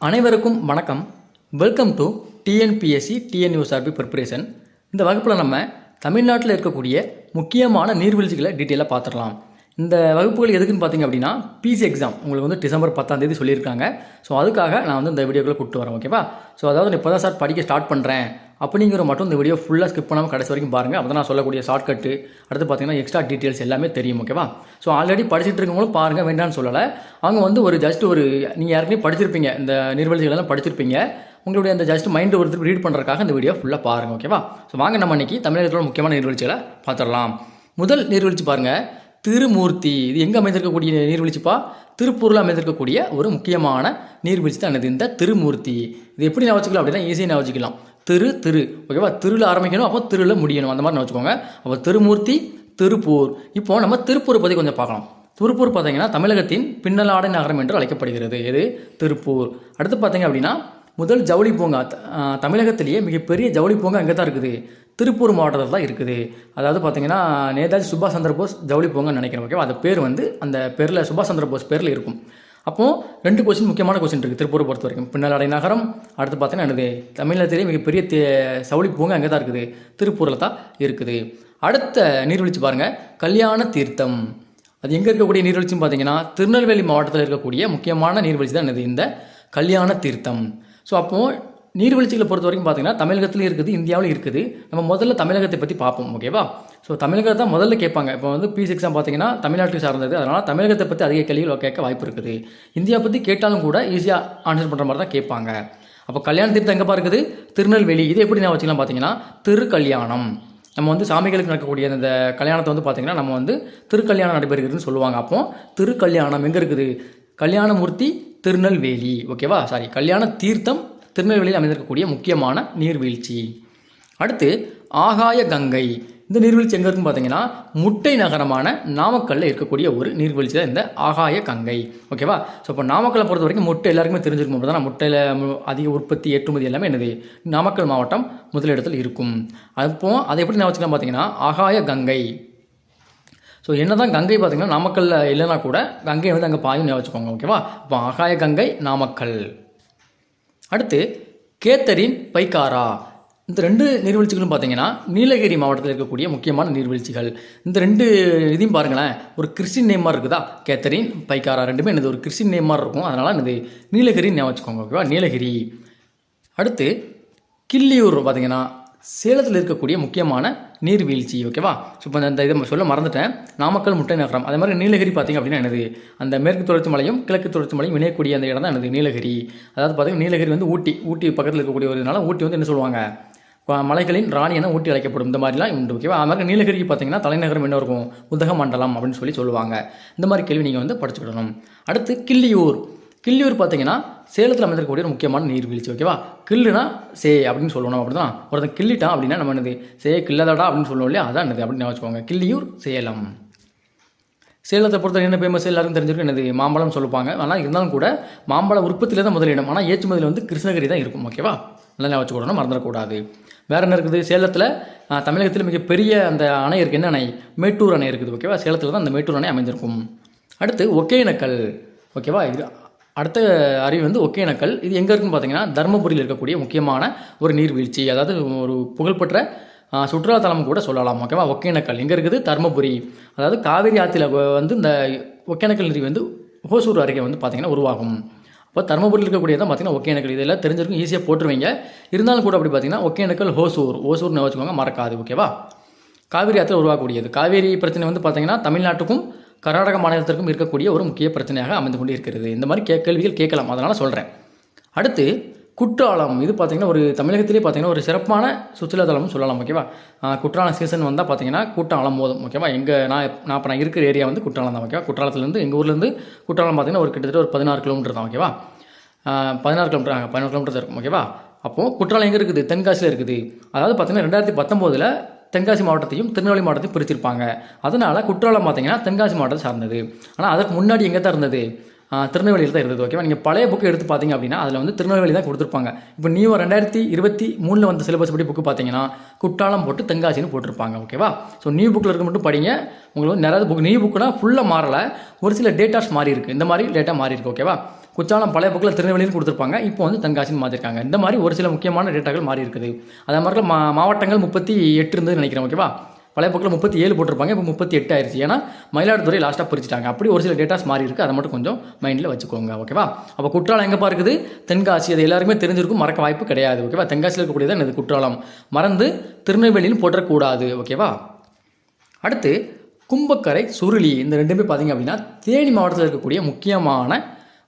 அனைவருக்கும் வணக்கம். Welcome to TNPSC TNUSRB preparation. இந்த வகுப்பில் நம்ம தமிழ்நாட்டில் இருக்கக்கூடிய முக்கியமான நீர்வீழ்ச்சிகளை டீட்டெயிலாக பார்த்துடலாம். இந்த வகுப்புகள் எதுக்குன்னு பார்த்தீங்க அப்படின்னா பிசி எக்ஸாம் உங்களுக்கு வந்து டிசம்பர் 10 சொல்லியிருக்காங்க. ஸோ அதுக்காக நான் வந்து இந்த வீடியோக்குள்ளே கூப்பிட்டு வரேன். ஓகேவா? ஸோ அதாவது இப்போ தான் சார் படிக்க ஸ்டார்ட் பண்ணுறேன் அப்படிங்கிற மட்டும் இந்த வீடியோ ஃபுல்லாக ஸ்கிப் பண்ணாமல் கடைசி வரைக்கும் பாருங்கள். அப்போ தான் நான் சொல்லக்கூடிய ஷார்ட்கட்டு அடுத்து பார்த்தீங்கன்னா எக்ஸ்ட்ரா டீட்டெயில்ஸ் எல்லாமே தெரியும். ஓகேவா? ஸோ ஆல்ரெடி படிச்சுட்டு இருக்கவங்களும் பாருங்கள், வேண்டான்னு சொல்லலை. அவங்க வந்து ஒரு ஜஸ்ட் ஒரு நீங்கள் யாருக்குமே படிச்சிருப்பீங்க, இந்த நீர்வீழ்ச்சிகளெல்லாம் படிச்சிருப்பீங்க. உங்களுடைய அந்த ஜஸ்ட் மைண்டு ஒருத்தர் ரீட் பண்ணுறதுக்காக இந்த வீடியோ ஃபுல்லாக பாருங்கள். ஓகேவா? ஸோ வாங்க நம்ம இன்றைக்கி தமிழகத்தோட முக்கியமான நீர்வீழ்ச்சிகளை பார்த்துடலாம். முதல் நீர்வீழ்ச்சி பாருங்கள், திருமூர்த்தி. இது எங்கே அமைந்திருக்கக்கூடிய நீர்வீழ்ச்சிப்பா? திருப்பூரில் அமைந்திருக்கக்கூடிய ஒரு முக்கியமான நீர்வீழ்ச்சி தான் என்னது இந்த திருமூர்த்தி. இது எப்படி நான் வச்சுக்கலாம் அப்படின்னா ஈஸியாக நான் வச்சுக்கலாம். திரு ஓகேவா? திருவில் ஆரம்பிக்கணும், அப்போ திருவில் முடியணும், அந்த மாதிரி நான் வச்சுக்கோங்க. அப்போ திருமூர்த்தி, திருப்பூர். இப்போது நம்ம திருப்பூரை பற்றி கொஞ்சம் பார்க்கலாம். திருப்பூர் பார்த்தீங்கன்னா தமிழகத்தின் பின்னலாடை நகரம் என்று அழைக்கப்படுகிறது. இது திருப்பூர். அடுத்து பார்த்தீங்க அப்படின்னா முதல் ஜவுளி பூங்கா, தமிழகத்திலேயே மிகப்பெரிய ஜவுளி பூங்கா எங்கே தான் இருக்குது? திருப்பூர் மாவட்டத்தில் தான் இருக்குது. அதாவது பார்த்தீங்கன்னா நேதாஜி சுபாஷ் சந்திர போஸ் ஜவுளி பூங்கான்னு நினைக்கிறேன். ஓகேவா? அந்த பேர் வந்து அந்த பேரில் சுபாஷ் சந்திர போஸ் பேரில் இருக்கும். அப்போது 2 கொஸ்டின் முக்கியமான கொஸ்டின் இருக்குது திருப்பூரை பொறுத்த வரைக்கும். பின்னலாடை நகரம், அடுத்து பார்த்தீங்கன்னா என்னது தமிழகத்திலேயே மிகப்பெரிய ஜவுளி பூங்கா எங்கே தான் இருக்குது? திருப்பூரில் தான் இருக்குது. அடுத்த நீர்வீழ்ச்சி பாருங்கள், கல்யாண தீர்த்தம். அது எங்கே இருக்கக்கூடிய நீர்வீழ்ச்சின்னு பார்த்தீங்கன்னா திருநெல்வேலி மாவட்டத்தில் இருக்கக்கூடிய முக்கியமான நீர்வீழ்ச்சி தான் என்னது இந்த கல்யாண தீர்த்தம். ஸோ அப்போது நீர்வீழ்ச்சிகளை பொறுத்த வரைக்கும் பார்த்தீங்கன்னா தமிழகத்திலும் இருக்குது, இந்தியாவிலும் இருக்குது. நம்ம முதல்ல தமிழகத்தை பற்றி பார்ப்போம். ஓகேவா? ஸோ தமிழகத்தை தான் முதல்ல கேட்பாங்க. இப்போ வந்து பிசி எக்ஸாம் பார்த்தீங்கன்னா தமிழ்நாட்டுக்கு சார்ந்தது, அதனால் தமிழகத்தை பற்றி அதிக கேள்விகள் கேட்க வாய்ப்பு இருக்குது. இந்தியா பற்றி கேட்டாலும் கூட ஈஸியாக ஆன்சர் பண்ணுற மாதிரி தான் கேட்பாங்க. அப்போ கல்யாண தீர்த்தம் எங்கேப்பா இருக்குது? திருநெல்வேலி. இது எப்படி நான் வச்சுக்கலாம் பார்த்தீங்கன்னா திருக்கல்யாணம். நம்ம வந்து சாமிகளுக்கு நடக்கக்கூடிய அந்த கல்யாணத்தை வந்து பார்த்திங்கன்னா நம்ம வந்து திருக்கல்யாணம் நடைபெறுகிறதுன்னு சொல்லுவாங்க. அப்போது திருக்கல்யாணம் எங்கே இருக்குது? கல்யாணமூர்த்தி திருநெல்வேலி. ஓகேவா? கல்யாண தீர்த்தம் திருநெல்வேலியில் அமைந்திருக்கக்கூடிய முக்கியமான நீர்வீழ்ச்சி. அடுத்து ஆகாய கங்கை. இந்த நீர்வீழ்ச்சி எங்கே இருக்குன்னு பார்த்தீங்கன்னா முட்டை நகரமான நாமக்கல்லில் இருக்கக்கூடிய ஒரு நீர்வீழ்ச்சி தான் இந்த ஆகாய கங்கை. ஓகேவா? ஸோ இப்போ நாமக்கல்லை பொறுத்த வரைக்கும் முட்டை எல்லாருக்குமே தெரிஞ்சிருக்கும். அப்படி தான் முட்டையில் அதிக உற்பத்தி ஏற்றுமதி எல்லாமே என்னது நாமக்கல் மாவட்டம் முதலிடத்தில் இருக்கும். அப்போது அதை எப்படி நான் வச்சுக்கலாம் பார்த்தீங்கன்னா ஆகாய கங்கை. ஸோ என்ன தான் கங்கை பார்த்தீங்கன்னா நாமக்கல்லில் இல்லைனா கூட கங்கை வந்து அங்கே பாயும் வச்சுக்கோங்க. ஓகேவா? இப்போ ஆகாய கங்கை நாமக்கல். அடுத்து கேத்தரின் பைக்காரா. இந்த 2 நீர்வீழ்ச்சிகளும் பார்த்தீங்கன்னா நீலகிரி மாவட்டத்தில் இருக்கக்கூடிய முக்கியமான நீர்வீழ்ச்சிகள். இந்த 2 இதையும் பாருங்களேன், ஒரு கிறிஸ்டின் நேம் மாதிரி இருக்குதா? கேத்தரின் பைக்காரா ரெண்டுமே என்னது ஒரு கிறிஸ்டின் நேம் மாதிரி இருக்கும். அதனால் என்னது நீலகிரின்னு ஞாபகம் வச்சுக்கோங்க. ஓகேவா? நீலகிரி. அடுத்து கிள்ளியூர் பார்த்தீங்கன்னா சேலத்தில் இருக்கக்கூடிய முக்கியமான நீர்வீழ்ச்சி. ஓகேவா? ஸோ இப்போ இந்த இதை சொல்ல மறந்துட்டேன். நாமக்கல் முட்டை நகரம். அதே மாதிரி நீலகிரி பார்த்திங்க அப்படின்னா என்னது அந்த மேற்கு தொடர்ச்சி மலையும் கிழக்கு தொடர்ச்சி மலையும் இணையக்கூடிய அந்த இடம் தான் என்னது நீலகிரி. அதாவது பார்த்திங்கன்னா நீலகிரி வந்து ஊட்டி பக்கத்தில் இருக்கக்கூடிய ஒரு இதனால ஊட்டி வந்து என்ன சொல்லுவாங்க, மலைகளின் ராணி என ஊட்டி அழைக்கப்படும். இந்த மாதிரிலாம் உண்டு. ஓகேவா? அது மாதிரி நீலகிரிக்கு பார்த்தீங்கன்னா தலைநகரம் என்ன இருக்கும்? உதகமண்டலம் அப்படின்னு சொல்லுவாங்க. இந்த மாதிரி கேள்வி நீங்கள் வந்து படிச்சுக்கிடணும். அடுத்து கிள்ளியூர். கிள்ளியூர் பார்த்தீங்கன்னா சேலத்தில் அமைந்திருக்கக்கூடிய முக்கியமான நீர்வீழ்ச்சி. ஓகேவா? கில்லுனா சே அப்படின்னு சொல்லணும். அப்படி தான் ஒருத்தன் கிள்ளிட்டான் அப்படின்னா நம்ம என்னது சே கில்லதடா அப்படின்னு சொல்லணும் இல்லையா? அதான் என்னது அப்படின்னு வச்சுக்கோங்க. கிள்ளியூர் சேலம். சேலத்தை பொறுத்த என்ன ஃபேமஸ் எல்லாருக்கும் தெரிஞ்சிருக்கும், என்னது மாம்பழம் சொல்லுவாங்க. ஆனால் இருந்தாலும் கூட மாம்பழ உற்பத்தியில் தான் முதலிடம். ஆனால் ஏற்றுமதியில் வந்து கிருஷ்ணகிரி தான் இருக்கும். ஓகேவா? நல்லா வச்சுக்கூடணும், மறந்துடக்கூடாது. வேறு என்ன இருக்குது சேலத்தில்? தமிழகத்தில் மிகப்பெரிய அந்த அணை இருக்குது. என்ன அணை? மேட்டூர் அணை இருக்குது. ஓகேவா? சேலத்தில் தான் அந்த மேட்டூர் அணை அமைஞ்சிருக்கும். அடுத்து ஒகேனக்கல். ஓகேவா? இது அடுத்த அருவி வந்து ஒகேனக்கல். இது எங்கே இருக்குன்னு பார்த்தீங்கன்னா தர்மபுரியில் இருக்கக்கூடிய முக்கியமான ஒரு நீர்வீழ்ச்சி. அதாவது ஒரு புகழ்பெற்ற சுற்றுலாத்தலம் கூட சொல்லலாம். ஓகேவா? ஒகேனக்கல் எங்கே இருக்குது? தர்மபுரி. அதாவது காவிரி ஆற்றில் வந்து இந்த ஒகேனக்கல் நீர் வந்து ஹோசூர் அருகே வந்து பார்த்திங்கன்னா உருவாகும். இப்போ தர்மபுரியில் இருக்கக்கூடியதான் பார்த்திங்கன்னா ஒகேனக்கல். இதெல்லாம் தெரிஞ்சிருக்கும், ஈஸியாக போட்டுருவீங்க. இருந்தாலும் கூட அப்படி பார்த்திங்கன்னா ஒகேனக்கல் ஹோசூர்னு வச்சுக்கோங்க, மறக்காது. ஓகேவா? காவிரி ஆற்றில் உருவாகக்கூடியது. காவிரி பிரச்சனை வந்து பார்த்திங்கன்னா தமிழ்நாட்டுக்கும் கர்நாடக மாநிலத்திற்கும் இருக்கக்கூடிய ஒரு முக்கிய பிரச்சனையாக அமைந்து கொண்டு இருக்கிறது. இந்த மாதிரி கேள்விகள் கேட்கலாம், அதனால் சொல்கிறேன். அடுத்து குற்றாலம். இது பார்த்திங்கன்னா ஒரு தமிழகத்திலே பார்த்திங்கன்னா ஒரு சிறப்பான சுற்றுலாத்தலம்னு சொல்லலாம். ஓகேவா? குற்றாலம் சீசன் வந்தால் பார்த்திங்கன்னா கூட்டம் அலமோதும். ஓகேவா? நான் இருக்கிற ஏரியா வந்து குற்றாலம் தான். ஓகேவா? குற்றாலத்துலேருந்து எங்கள் ஊர்லேருந்து குற்றாலம் பார்த்திங்கன்னா ஒரு கிட்டத்தட்ட ஒரு 16 கிலோமீட்டர் தான். ஓகேவா? 16 கிலோமீட்டர் இருக்கும். ஓகேவா? அப்போது குற்றாலம் எங்கே இருக்குது? தென்காசியில் இருக்குது. அதாவது பார்த்திங்கன்னா 2019 தென்காசி மாவட்டத்தையும் திருநெல்வேலி மாவட்டத்தையும் பிரிச்சிருப்பாங்க. அதனால் குற்றாலம் பார்த்தீங்கன்னா தென்காசி மாவட்டத்தை சார்ந்தது. ஆனால் அதற்கு முன்னாடி எங்கே தான் இருந்தது? திருநெல்வேலியில் தான் இருந்தது. ஓகேவா? நீங்கள் பழைய புக்கு எடுத்து பார்த்தீங்க அப்படின்னா அதில் வந்து திருநெல்வேலி தான் கொடுத்துருப்பாங்க. இப்போ 2023 வந்த சிலபஸ் படி புக்கு பார்த்தீங்கன்னா குற்றாலம் போட்டு தென்காசின்னு போட்டிருப்பாங்க. ஓகேவா? ஸோ நியூ புக்கில் இருக்க மட்டும் படிங்க. உங்களுக்கு நிறைய புக் நியூ புக்குனா ஃபுல்லாக மாறலை, ஒரு சில டேட்டாஸ் மாறி இருக்குது. இந்த மாதிரி டேட்டா மாறி இருக்குது. ஓகேவா? குற்றாலம் பழைய புக்கில் திருநெல்வேலின்னு கொடுத்துருப்பாங்க, இப்போ வந்து தென்காசின்னு மாற்றிருக்காங்க. இந்த மாதிரி ஒரு சில முக்கியமான டேட்டாக்கள் மாறி இருக்குது. அதே மாதிரி மாவட்டங்கள் 38 இருந்தது நினைக்கிறேன். ஓகேவா, பழைய புக்கில் 37 போட்டிருப்பாங்க, இப்போ 38 ஆயிடுச்சு. ஏன்னா மயிலாடுதுறை லாஸ்ட்டாக பிரிச்சுட்டாங்க. அப்படி ஒரு சில டேட்டாஸ் மாறி இருக்குது, அதை மட்டும் கொஞ்சம் மைண்டில் வச்சுக்கோங்க. ஓகேவா, அப்போ குற்றாலம் எங்கேப்பா இருக்குது? தென்காசி. அது எல்லாருக்குமே தெரிஞ்சிருக்கும், மறக்க வாய்ப்பு கிடையாது. ஓகேவா, தென்காசியில் இருக்கக்கூடியதான் இது குற்றாலம். மறந்து திருநெல்வேலின்னு போட்டக்கூடாது. ஓகேவா, அடுத்து கும்பக்கரை, சுருளி, இந்த ரெண்டுமே பார்த்தீங்க அப்படின்னா தேனி மாவட்டத்தில் இருக்கக்கூடிய முக்கியமான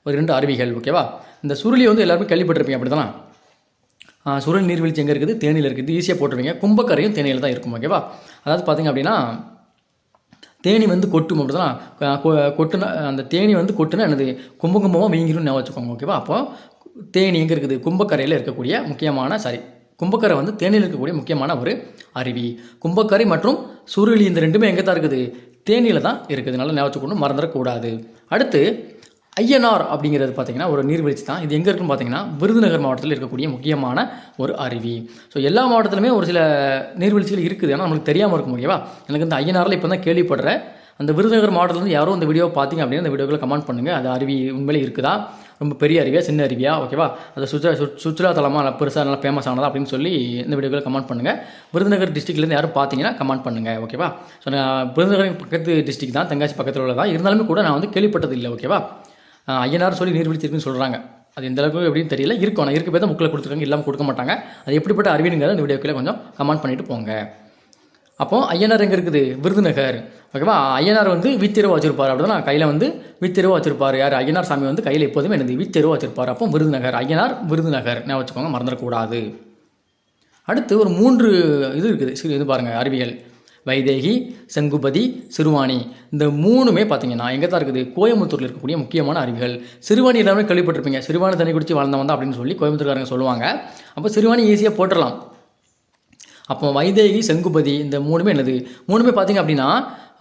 ஒரு 2 அருவிகள். ஓகேவா, இந்த சுருளி வந்து எல்லாருமே கேள்விப்பட்டிருப்பீங்க, அப்படி தானே? சுருளி நீர்வீழ்ச்சி எங்கே இருக்குது? தேனியில் இருக்குது. ஈஸியாக போட்டுருவீங்க. கும்பக்கரையும் தேனியில் தான் இருக்கும். ஓகேவா, அதாவது பார்த்தீங்க அப்படின்னா தேனி வந்து கொட்டும், அப்படி தான் கொட்டுனா அந்த தேனி வந்து கொட்டுனா என்னது கும்பமாக வீங்கிரும் வச்சுக்கோங்க. ஓகேவா, அப்போ தேனி எங்கே இருக்குது? கும்பக்கரையில் இருக்கக்கூடிய முக்கியமான கும்பக்கரை வந்து தேனியில் இருக்கக்கூடிய முக்கியமான ஒரு அருவி. கும்பக்கரை மற்றும் சுருளி இந்த ரெண்டுமே எங்கே தான் இருக்குது? தேனியில் தான் இருக்குது. நல்லா ஞாபகம் வச்சுக்கணும், மறந்துடக்கூடாது. அடுத்து ஐயனார் அப்படிங்கிறது பார்த்தீங்கன்னா ஒரு நீர்வீழ்ச்சி தான். இது எங்கே இருக்குன்னு பார்த்தீங்கன்னா விருதுநகர் மாவட்டத்தில் இருக்கக்கூடிய முக்கியமான ஒரு அருவி. ஸோ எல்லா மாவட்டத்திலுமே ஒரு சில நீர்வீழ்ச்சிகள் இருக்குது, ஆனால் நம்மளுக்கு தெரியாமல் இருக்கும். ஓகேவா, எனக்கு இந்த ஐயனாரில் இப்போ தான் கேள்விப்படுறேன். அந்த விருதுநகர் மாவட்டத்துலேருந்து யாரும் இந்த வீடியோ பார்த்தீங்க அப்படின்னா அந்த வீடியோக்களை கமெண்ட் பண்ணுங்கள். அது அருவி உண்மையிலே இருக்குதா? ரொம்ப பெரிய அருவியா, சின்ன அருவியா? ஓகேவா, அது சுற்றுலாத்தலமாக நல்லா பெருசாக நல்லா ஃபேமஸ் ஆனதா அப்படின்னு சொல்லி இந்த வீடியோக்களை கமெண்ட் பண்ணுங்கள். விருதுநகர் டிஸ்ட்ரிக்ட்லேருந்து யாரும் பார்த்தீங்கன்னா கமெண்ட் பண்ணுங்கள். ஓகேவா, ஸோ நான் விருதுநகர் பக்கத்து டிஸ்ட்ரிக் தான், தென்காசி பக்கத்தில் உள்ளதான். இருந்தாலுமே கூட நான் வந்து கேள்விப்பட்டது இல்லை. ஓகேவா, ஐயனார் சொல்லி நீர்வீழ்ச்சி இருக்குன்னு சொல்கிறாங்க. அது எந்த அளவுக்கு எப்படின்னு தெரியல. இருக்கும், ஆனால் இருக்க போய் தான் புக்கில் கொடுத்துருக்காங்க, இல்லாமல் கொடுக்க மாட்டாங்க. அது எப்படிப்பட்ட அருவினுங்கிறத இந்த வீடியோக்களை கொஞ்சம் கமெண்ட் பண்ணிவிட்டு போங்க. அப்போது ஐயனார் எங்கே இருக்குது? விருதுநகர். ஓகேவா, ஐயனார் வந்து வீத்திருவா வச்சிருப்பார், அப்படி தான் கையில் வந்து வீத்திருவா வச்சிருப்பார். யார்? ஐயனார் சாமி வந்து கையில் எப்போதுமே என்னது வீத்திருவா வச்சிருப்பார். அப்போ விருதுநகர், ஐயனார் விருதுநகர் நான் வச்சுக்கோங்க, மறந்துடக்கூடாது. அடுத்து ஒரு 3 இது இருக்குது, இது பாருங்கள் அருவிகள். வைதேகி, செங்குபதி, சிறுவாணி. இந்த 3மே பார்த்தீங்கன்னா எங்கே தான் இருக்குது? கோயம்புத்தூரில் இருக்கக்கூடிய முக்கியமான அருவிகள். சிறுவாணி எல்லாமே கேள்விப்பட்டிருப்பீங்க. சிறுவாணி தண்ணி குடிச்சு வளர்ந்தவன் தான் அப்படின்னு சொல்லி கோயம்புத்தூர்காரங்க சொல்லுவாங்க. அப்போ சிறுவாணி ஈஸியாக போட்டுடலாம். அப்போ வைதேகி, செங்குபதி இந்த 3மே என்னது? 3மே பார்த்தீங்க அப்படின்னா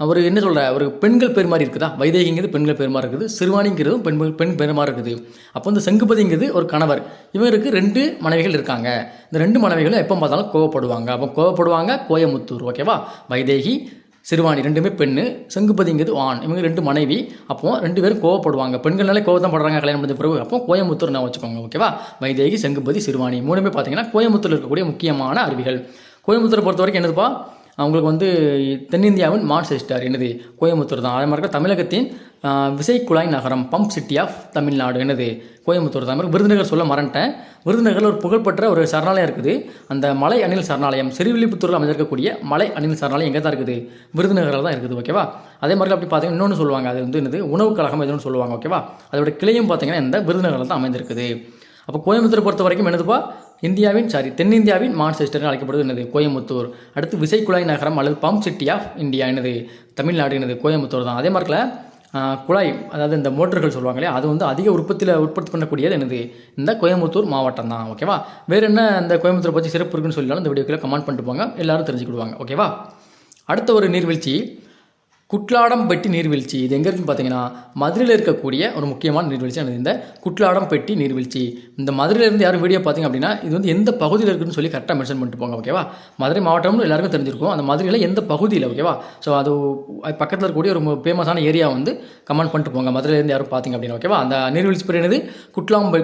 ஒரு என்ன சொல்கிற ஒரு பெண்கள் பேர் மாதிரி இருக்குதா? வைதேகிங்கிறது பெண்கள் பேர் மாதிரி இருக்குது, சிறுவாணிங்கிறதும் பெண் பேர் மாதிரி இருக்குது. அப்போ இந்த செங்குபதிங்கிறது ஒரு கணவர். இவருக்கு 2 மனைவிகள் இருக்காங்க. இந்த 2 மனைவிகளும் எப்போ பார்த்தாலும் கோவப்படுவாங்க. அப்போ கோவப்படுவாங்க கோயமுத்தூர். ஓகேவா, வைதேகி, சிறுவாணி ரெண்டுமே பெண்ணு, செங்குபதிங்கிறது ஆண். இவங்க 2 மனைவி. அப்போது 2 பேரும் கோவப்படுவாங்க. பெண்கள்னாலே கோவத்தான் படுறாங்க கல்யாணம் முடிஞ்ச பிறகு. அப்போ கோயமுத்தூர் நான் வச்சுக்கோங்க. ஓகேவா, வைதேகி, செங்குபதி, சிறுவாணி 3மே பார்த்தீங்கன்னா கோயமுத்தூரில் இருக்கக்கூடிய முக்கியமான அருவிகள். கோயம்புத்தூரை பொறுத்த வரைக்கும் என்னதுப்பா, அவங்களுக்கு வந்து தென்னிந்தியாவின் மான்செஸ்டர் என்னது? கோயம்புத்தூர் தான். அதே மாதிரி தமிழகத்தின் விசைக்குழாய் நகரம், பம்ப் சிட்டி ஆஃப் தமிழ்நாடு என்னது? கோயம்புத்தூர் தான். விருதுநகர் சொல்ல மறந்துட்டேன். விருதுநகரில் ஒரு புகழ்பெற்ற ஒரு சரணாலயம் இருக்குது. அந்த மலை அணில் சரணாலயம், ஸ்ரீவில்லிபுத்தூரில் அமைஞ்சிருக்கக்கூடிய மலை அணில் சரணாலயம் எங்கே தான் இருக்குது? விருதுநகரில் தான் இருக்குது. ஓகேவா, அதே மாதிரி அப்படி பார்த்தீங்கன்னா இன்னொன்று சொல்லுவாங்க, அது வந்து என்னது உணவு கழகம் எதுன்னு சொல்லுவாங்க. ஓகேவா, அதோட கிளையும் பார்த்தீங்கன்னா இந்த விருதுநகரில் தான் அமைந்திருக்குது. அப்போ கோயம்புத்தூரை பொறுத்த வரைக்கும் என்னதுப்பா, தென்னிந்தியாவின் மான்செஸ்டர்னு அழைக்கப்படுவது என்னது? கோயம்புத்தூர். அடுத்து விசைக்குழாய் நகரம் அல்லது பம்ப் சிட்டி ஆஃப் இந்தியா என்னது? தமிழ்நாடு என்னது? கோயம்புத்தூர் தான். அதே மாதிரில குழாய், அதாவது இந்த மோட்டர்கள் சொல்லுவாங்க இல்லையா, அது வந்து அதிக உற்பத்தி பண்ணக்கூடியது என்னது? இந்த கோயம்புத்தூர் மாவட்டம் தான். ஓகேவா, வேறு என்ன இந்த கோயம்புத்தூரை பற்றி சிறப்பு இருக்குன்னு சொல்லினாலும் இந்த வீடியோக்குள்ள கமெண்ட் பண்ணிட்டு போங்க, எல்லாரும் தெரிஞ்சுக்கிடுவாங்க. ஓகேவா, அடுத்த ஒரு நீர்வீழ்ச்சி குட்லாடம்பட்டி நீர்வீழ்ச்சி. இது எங்கே இருக்குன்னு பார்த்தீங்கன்னா மதுரையில் இருக்கக்கூடிய ஒரு முக்கியமான நீர்வீழ்ச்சி அது இந்த குட்லாடம்பட்டி நீர்வீழ்ச்சி. இந்த மதுரையிலேருந்து யாரும் வீடியோ பார்த்தீங்க அப்படின்னா இது வந்து எந்த பகுதியில் இருக்குன்னு சொல்லி கரெக்டாக மென்ஷன் பண்ணிட்டு போங்க. ஓகேவா, மதுரை மாவட்டம்னு எல்லாருக்கும் தெரிஞ்சிருக்கும். அந்த மதுரையில் எந்த பகுதியில்? ஓகேவா, ஸோ அது பக்கத்தில் இருக்கக்கூடிய ஒரு ஃபேமஸான ஏரியா வந்து கமெண்ட் பண்ணிட்டு போங்க, மதுரையிலேருந்து யாரும் பார்த்தீங்க அப்படின்னா. ஓகேவா, அந்த நீர்வீழ்ச்சி பேர் என்னது?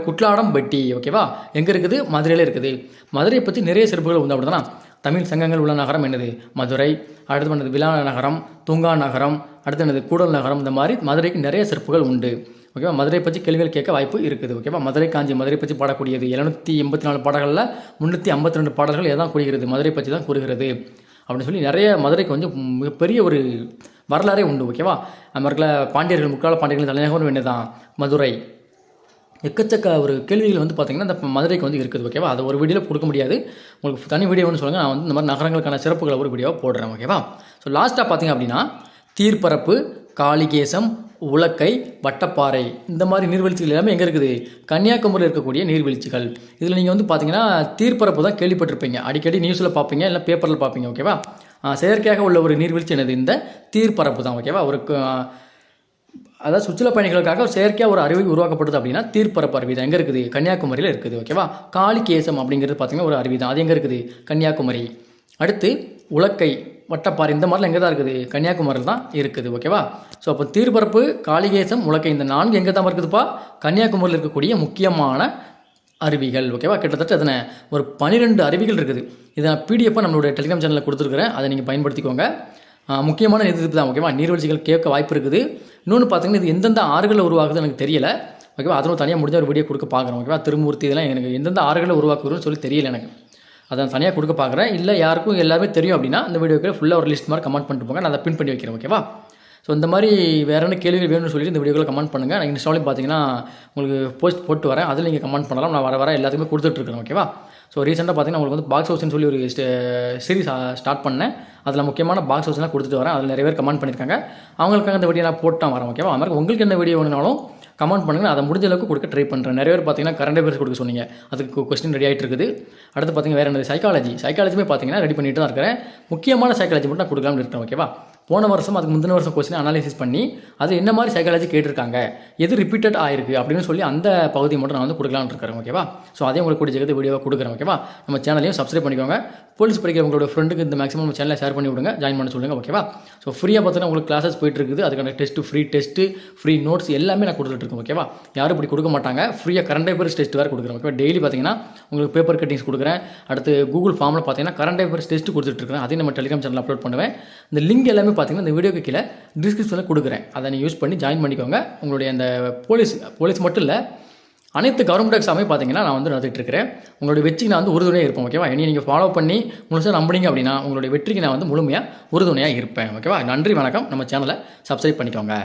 குட்லாடம்பட்டி. ஓகேவா, எங்கே இருக்குது? மதுரையில் இருக்குது. மதுரையை பற்றி நிறைய சிறப்புகள் உண்டு, அப்படி தானே. தமிழ் சங்கங்கள் உள்ள நகரம் என்னது? மதுரை. அடுத்து பண்ணது விழா நகரம், தூங்கா நகரம், அடுத்து என்னது? கூடல் நகரம். இந்த மாதிரி மதுரைக்கு நிறைய சிறப்புகள் உண்டு. ஓகேவா, மதுரை பற்றி கேள்விகள் கேட்க வாய்ப்பு இருக்குது. ஓகேவா, மதுரை காஞ்சி மதுரை பற்றி பாடக்கூடியது 784 பாடல்களில் 352 பாடல்கள் எதான் கூறுகிறது? மதுரை பற்றி தான் கூறுகிறது அப்படின்னு சொல்லி நிறைய மதுரைக்கு வந்து மிகப்பெரிய ஒரு வரலாறே உண்டு. ஓகேவா, அது மாதிரில பாண்டியர்கள், முக்கால பாண்டியர்கள் தலைநகரம் என்ன தான்? மதுரை. எக்கச்சக்க ஒரு கேள்விகள் வந்து பார்த்திங்கன்னா இந்த மதுரைக்கு வந்து இருக்குது. ஓகேவா, அதை ஒரு வீடியோவில் கொடுக்க முடியாது, உங்களுக்கு தனி வீடியோன்னு சொல்லுங்கள். நான் வந்து இந்த மாதிரி நகரங்களுக்கான சிறப்புகளை ஒரு வீடியோவை போடுறேன். ஓகேவா, ஸோ லாஸ்ட்டாக பார்த்திங்க அப்படின்னா தீர்ப்பரப்பு, காளிகேசம், உலக்கை, வட்டப்பாறை இந்த மாதிரி நீர்வீழ்ச்சிகள் எல்லாமே எங்கே இருக்குது? கன்னியாகுமரியில் இருக்கக்கூடிய நீர்வீழ்ச்சிகள். இதில் நீங்கள் வந்து பார்த்தீங்கன்னா தீர்ப்பரப்பு தான் கேள்விப்பட்டிருப்பீங்க, அடிக்கடி நியூஸில் பார்ப்பீங்க, இல்லை பேப்பரில் பார்ப்பீங்க. ஓகேவா, செயற்கையாக உள்ள ஒரு நீர்வீழ்ச்சி என்னது? இந்த தீர்ப்பரப்பு தான். ஓகேவா, ஒரு அதாவது சுற்றுலா பயணிகளுக்காக செயற்கையாக ஒரு அருவி உருவாக்கப்படுது அப்படின்னா தீர்ப்பரப்பு அருவி தான். எங்கே இருக்குது? கன்னியாகுமரியில் இருக்குது. ஓகேவா, காளிகேசம் அப்படிங்கிறது பார்த்திங்கன்னா ஒரு அருவி தான். அது எங்கே இருக்குது? கன்னியாகுமரி. அடுத்து உலக்கை. வட்டப்பாறை இந்த மாதிரிலாம் எங்கே தான் இருக்குது? கன்னியாகுமரியில் தான் இருக்குது. ஓகேவா? ஸோ அப்போ தீர்ப்பரப்பு, காளிகேசம், உலக்கை இந்த 4 எங்கே தான் இருக்குதுப்பா? கன்னியாகுமரியில் இருக்கக்கூடிய முக்கியமான அருவிகள். ஓகேவா? கிட்டத்தட்ட அதனை ஒரு 12 அருவிகள் இருக்குது. இதை நான் பிடிஎஃபாக நம்மளுடைய டெலிகிராம் சேனலில் கொடுத்துருக்குறேன். அதை நீங்கள் பயன்படுத்திக்கோங்க. முக்கியமான இது தான். ஓகேவா? நீர்வீழ்ச்சிகள் கேட்க வாய்ப்பு இருக்குது. இன்னொன்று பார்த்தீங்கன்னா, இது எந்தெந்த ஆறுகளில் உருவாகுது எனக்கு தெரியல. ஓகேவா? அதனும் தனியாக முடிஞ்ச ஒரு வீடியோ கொடுக்க பார்க்குறேன். ஓகேவா? திருமூர்த்தி இதெல்லாம் எனக்கு எந்தெந்த ஆறுகளில் உருவாக்குதுன்னு சொல்லி தெரியல எனக்கு. அதை தனியாக கொடுக்க பார்க்குறேன். இல்லை யாருக்கும் எல்லாமே தெரியும் அப்படின்னா இந்த வீடியோக்கு ஃபுல்லாக ஒரு லிஸ்ட் மாதிரி கமெண்ட் பண்ணிட்டு போங்க. நான் அதை பின் பண்ணி வைக்கிறேன். ஓகேவா? ஸோ இந்த மாதிரி வேறு என்ன கேள்விகள் வேணும்னு சொல்லிட்டு இந்த வீடியோவில் கமெண்ட் பண்ணுங்கள். நான் இன்ஸ்டாலையும் பார்த்தீங்கன்னா உங்களுக்கு போஸ்ட் போட்டு வரேன். அதில் நீங்கள் கமெண்ட் பண்ணலாம். நான் வர எல்லாத்துக்குமே கொடுத்துட்ருக்கேன். ஓகேவா? ஸோ ரீசெண்டாக பார்த்தீங்கன்னா உங்களுக்கு வந்து பாக்ஸ் ஹவுஸ்னு சொல்லி ஒரு சீரிஸ் ஸ்டார்ட் பண்ணேன். அதில் முக்கியமான பாக்ஸ் ஹவுஸ்லாம் கொடுத்துட்டு வரேன். அதில் நிறைய பேர் கமெண்ட் பண்ணியிருக்காங்க. அவங்களுக்காக இந்த வீடியோ நான் போட்டால் வரேன். ஓகேவா? அது மாதிரி உங்களுக்கு என்ன வீடியோ வேணுனாலும் கமெண்ட் பண்ணுங்கள். அதை முடிஞ்ச அளவுக்கு கொடுக்க ட்ரை பண்ணுறேன். நிறைய பேர் பார்த்தீங்கன்னா கரண்ட் அஃபேர்ஸ் கொடுக்க சொன்னீங்க. அதுக்கு கொஸ்டின் ரெடி ஆகிட்டு இருக்குது. அடுத்து பார்த்தீங்கன்னா வேறு என்னது சைக்காலஜியுமே பார்த்தீங்கன்னா ரெடி பண்ணிட்டு தான் இருக்கிறேன். முக்கியமான சைக்காலஜி மட்டும் நான் கொடுக்கலாம்னு இருக்கேன். ஓகேவா? போன வருஷம் அதுக்கு முந்தின வருஷம் கொஸ்டின் அனாலிசிஸ் பண்ணி அது என்ன மாதிரி சைக்காலஜி கேட்டிருக்காங்க, எது ரிப்பீட்டட் ஆயிருக்கு அப்படின்னு சொல்லி அந்த பகுதியை மட்டும் நான் வந்து கொடுக்கலாம்னு இருக்கிறேன். ஓகேவா? ஸோ அதே உங்களுக்கு கூடிய ஜெகத்து வீடியோவை கொடுக்குறேன். ஓகேவா? நம்ம சேனலையும் சப்ஸ்கிரைப் பண்ணிக்கோங்க. போலீஸ் படிக்கிற உங்களோட ஃப்ரெண்டுக்கு இந்த மேக்ஸிமம் நம்ம சேனலை ஷேர் பண்ணி விடுங்க, ஜாயின் பண்ண சொல்லுங்கள். ஓகேவா? ஸோ ஃப்ரீயாக பார்த்தீங்கன்னா உங்களுக்கு கிளாஸஸ் போயிட்டு இருக்குது. அதுக்கான டெஸ்ட்டு ஃப்ரீ நோட்ஸ் எல்லாமே நான் கொடுத்துட்ருக்கேன். ஓகேவா? யாரும் இப்படி கொடுக்க மாட்டாங்க. ஃப்ரீயாக கரண்ட் அஃபேர்ஸ் டெஸ்ட் வேறு கொடுக்குறேன். ஓகேவா? டெய்லி பார்த்தீங்கன்னா உங்களுக்கு பேப்பர் கட்டிங்ஸ் கொடுக்குறேன். அடுத்து கூகுள் ஃபார்மில் பார்த்தீங்கன்னா கரண்ட் அஃபேர்ஸ் டெஸ்ட் கொடுத்துட்ருக்கேன். அதையும் நம்ம டெலிகிராம் சேனல் அப்லோட் பண்ணுவேன். இந்த லிங்க் எல்லாமே பார்த்தீங்கன்னா இந்த வீடியோக்கு கீழே டிஸ்கிரிப்ஷனில் கொடுக்குறேன். அதை நீங்கள் யூஸ் பண்ணி ஜாயின் பண்ணிக்கோங்க. உங்களுடைய அந்த போலீஸ் மட்டும் இல்லை, அனைத்து கவர்மெண்ட் எக்ஸாமே பார்த்தீங்கன்னா நான் வந்து நடத்திட்டு இருக்கிறேன். உங்களுடைய வெற்றிக்கு நான் வந்து உறுதுணையாக இருப்பேன். ஓகேவா? இனி நீங்கள் ஃபாலோ பண்ணி முழுசாக நம்பினீங்க அப்படின்னா உங்களுடைய வெற்றிக்கு நான் வந்து முழுமையாக உறுதுணையாக இருப்பேன். ஓகேவா? நன்றி, வணக்கம். நம்ம சேனலை சப்ஸ்கிரைப் பண்ணிக்கோங்க.